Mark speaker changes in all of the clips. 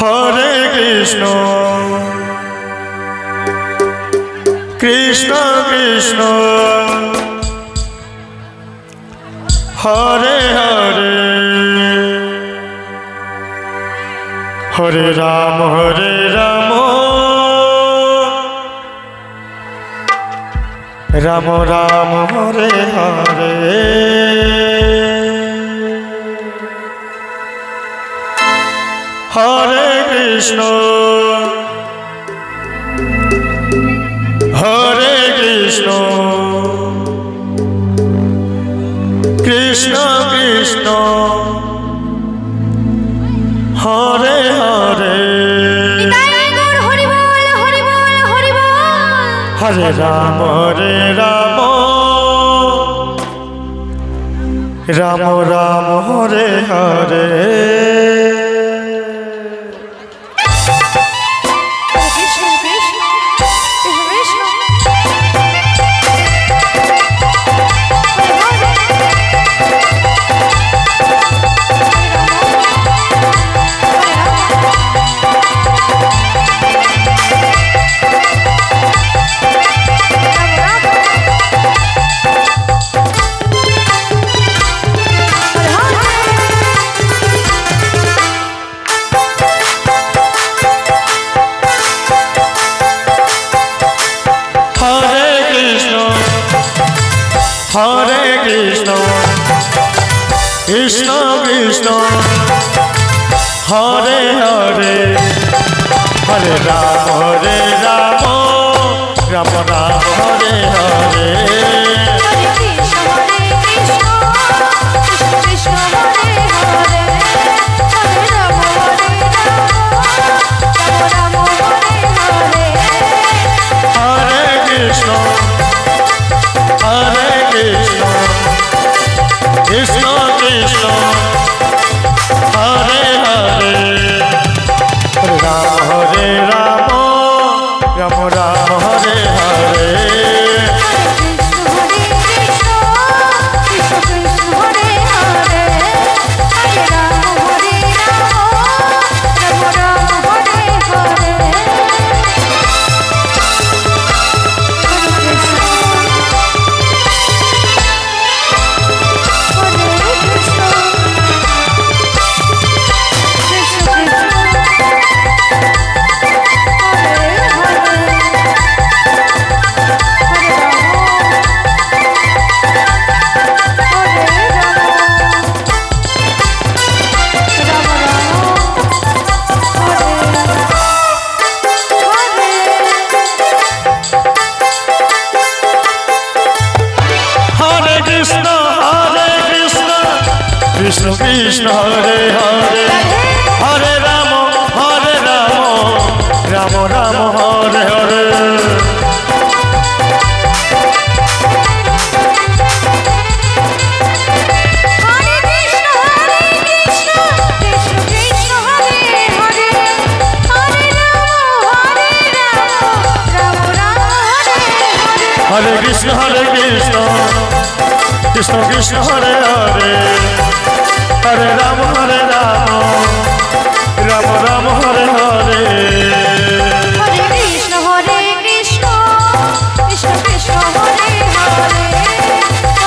Speaker 1: Hare Krishna Krishna Krishna Hare Hare Hare Rama Hare Rama Rama Rama Hare Hare Hare Krishna Hare Krishna Krishna Krishna Hare Hare Hare Rama Hare Rama Rama Rama Hare Hare Hare Krishna Krishna Krishna Hare Hare Hare Rama Hare Rama Rama Rama Hare Hare
Speaker 2: Hare Krishna Krishna Hare Hare Hare Rama Hare Rama Rama Rama Hare Hare
Speaker 1: Hare Krishna Hare Krishna Krishna Krishna Hare Hare Hare Rama Hare Rama Rama Rama Hare Hare Krishna Krishna Hare Hare Hare Rama Hare Rama Rama Rama Hare Hare Hare Krishna Hare Krishna Krishna Krishna Hare Hare Hare Rama Hare Rama Rama Rama Hare Hare
Speaker 2: Hare Krishna Hare Krishna Krishna Krishna Hare Hare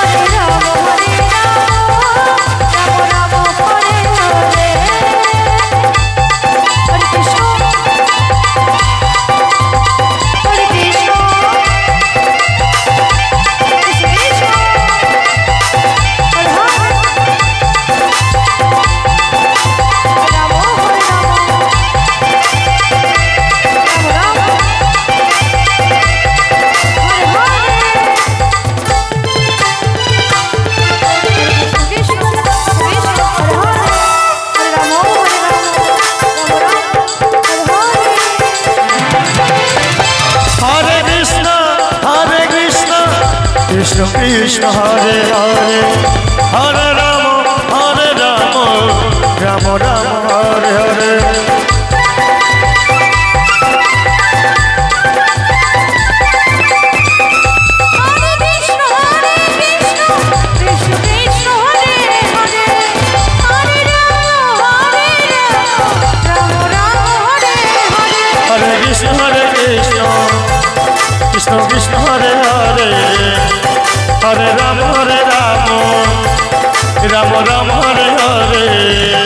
Speaker 2: Hare Rama Hare Rama Rama Rama Hare Hare Hare Krishna Hare Krishna
Speaker 1: Krishna Krishna Hare Hare Hare Rama Hare Rama Rama Rama Hare Hare
Speaker 2: Hare Krishna
Speaker 1: Ram Ram Hare Hare